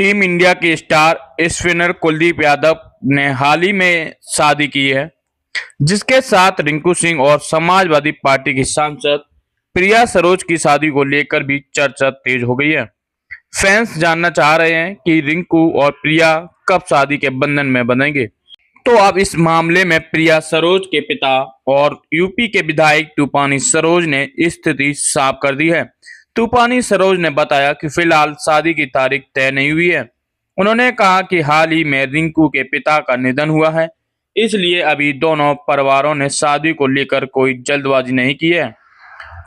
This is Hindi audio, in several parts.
टीम इंडिया के स्टार स्पिनर कुलदीप यादव ने हाल ही में शादी की है, जिसके साथ रिंकू सिंह और समाजवादी पार्टी की सांसद प्रिया सरोज की शादी को लेकर भी चर्चा तेज हो गई है। फैंस जानना चाह रहे हैं कि रिंकू और प्रिया कब शादी के बंधन में बंधेंगे। तो अब इस मामले में प्रिया सरोज के पिता और यूपी के विधायक तूफानी सरोज ने स्थिति साफ कर दी है। तूफानी सरोज ने बताया कि फिलहाल शादी की तारीख तय नहीं हुई है। उन्होंने कहा कि हाल ही में रिंकू के पिता का निधन हुआ है, इसलिए अभी दोनों परिवारों ने शादी को लेकर कोई जल्दबाजी नहीं की है।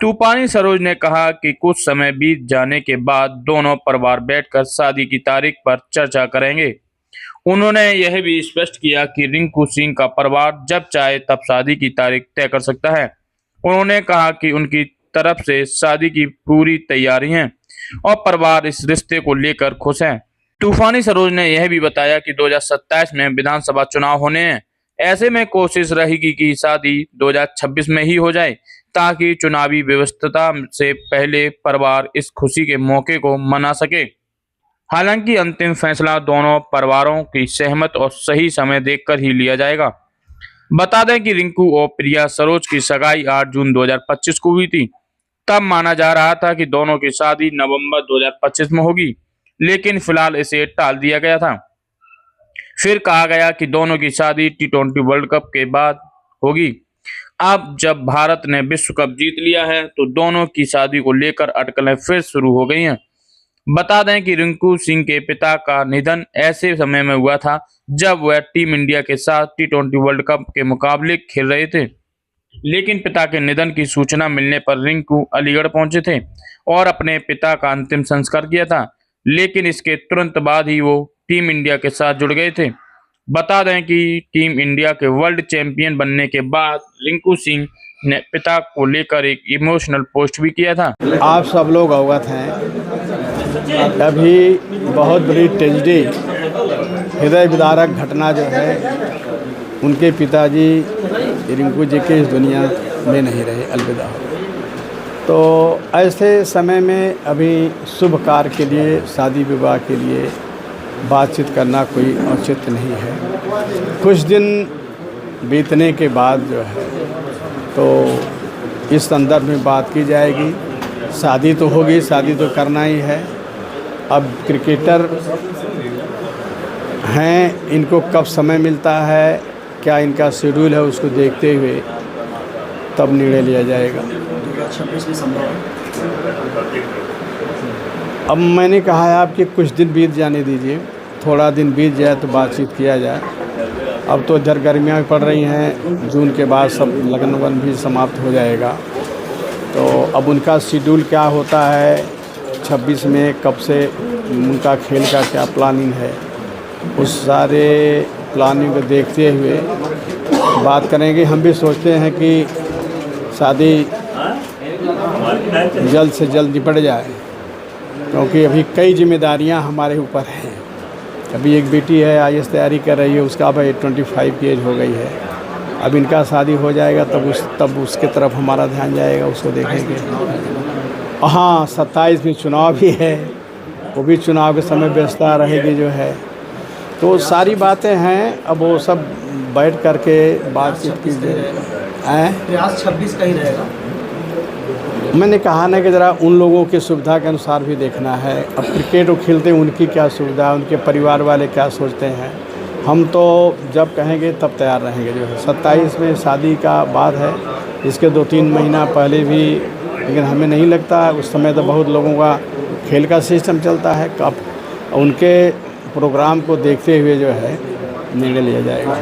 तूफानी सरोज ने कहा कि कुछ समय बीत जाने के बाद दोनों परिवार बैठकर शादी की तारीख पर चर्चा करेंगे। उन्होंने यह भी स्पष्ट किया कि रिंकू सिंह का परिवार जब चाहे तब शादी की तारीख तय कर सकता है। उन्होंने कहा कि उनकी तरफ से शादी की पूरी तैयारी है और परिवार इस रिश्ते को लेकर खुश है। तूफानी सरोज ने यह भी बताया कि 2027 में विधानसभा चुनाव होने हैं। ऐसे में कोशिश रहेगी कि शादी 2026 में ही हो जाए, ताकि चुनावी व्यवस्था से पहले परिवार इस खुशी के मौके को मना सके। हालांकि अंतिम फैसला दोनों परिवारों की सहमत और सही समय देखकर ही लिया जाएगा। बता दें कि रिंकू और प्रिया सरोज की सगाई 8 जून 2025 को हुई थी। तब माना जा रहा था कि दोनों की शादी नवंबर 2025 में होगी, लेकिन फिलहाल इसे टाल दिया गया था। फिर कहा गया कि दोनों की शादी T20 वर्ल्ड कप के बाद होगी। अब जब भारत ने विश्व कप जीत लिया है, तो दोनों की शादी को लेकर अटकलें फिर शुरू हो गई हैं। बता दें कि रिंकू सिंह के पिता का निधन ऐसे समय में हुआ था जब वह टीम इंडिया के साथ T20 वर्ल्ड कप के मुकाबले खेल रहे थे। लेकिन पिता के निधन की सूचना मिलने पर रिंकू अलीगढ़ पहुंचे थे और अपने पिता का अंतिम संस्कार किया था। लेकिन इसके तुरंत बाद ही वो टीम इंडिया के साथ जुड़ गए थे। बता दें कि टीम इंडिया के वर्ल्ड चैंपियन बनने के बाद रिंकू सिंह ने पिता को लेकर एक इमोशनल पोस्ट भी किया था। आप सब लोग अवगत हैं, अभी बहुत बड़ी ट्रेजेडी, हृदय विदारक घटना जो है, उनके पिताजी रिंकू जी के इस दुनिया में नहीं रहे, अलविदा हो। तो ऐसे समय में अभी शुभ कार्य के लिए, शादी विवाह के लिए बातचीत करना कोई औचित्य नहीं है। कुछ दिन बीतने के बाद जो है तो इस संदर्भ में बात की जाएगी। शादी तो होगी, शादी तो करना ही है। अब क्रिकेटर हैं, इनको कब समय मिलता है, क्या इनका शेड्यूल है, उसको देखते हुए तब निर्णय लिया जाएगा। 2026 में संभव है। अब मैंने कहा है आपके कुछ दिन बीत जाने दीजिए, थोड़ा दिन बीत जाए तो बातचीत किया जाए। अब तो इधर गर्मियाँ पड़ रही हैं, जून के बाद सब लगन वन भी समाप्त हो जाएगा। तो अब उनका शेड्यूल क्या होता है, 26 में कब से उनका खेल का क्या प्लानिंग है, उस सारे प्लानिंग को देखते हुए बात करेंगे। हम भी सोचते हैं कि शादी जल्द से जल्द निपट जाए, क्योंकि अभी कई जिम्मेदारियां हमारे ऊपर हैं। अभी एक बेटी है, IAS तैयारी कर रही है, उसका भाई 25 की एज हो गई है। अब इनका शादी हो जाएगा तब उसके तरफ हमारा ध्यान जाएगा, उसको देखेंगे। हाँ, 27 में चुनाव भी है, वो भी चुनाव के समय व्यस्तता रहेगी जो है। तो सारी बातें हैं, अब वो सब बैठ करके बातचीत कीजिए। प्रयास 26 का ही रहेगा। मैंने कहा ना कि ज़रा उन लोगों की सुविधा के अनुसार भी देखना है। अब क्रिकेट वो खेलते हैं, उनकी क्या सुविधा है, उनके परिवार वाले क्या सोचते हैं। हम तो जब कहेंगे तब तैयार रहेंगे जो है। 27 में शादी का बात है, इसके 2-3 महीना पहले भी, लेकिन हमें नहीं लगता। उस समय तो बहुत लोगों का खेल का सिस्टम चलता है, कब उनके प्रोग्राम को देखते हुए जो है निर्णय लिया जाएगा।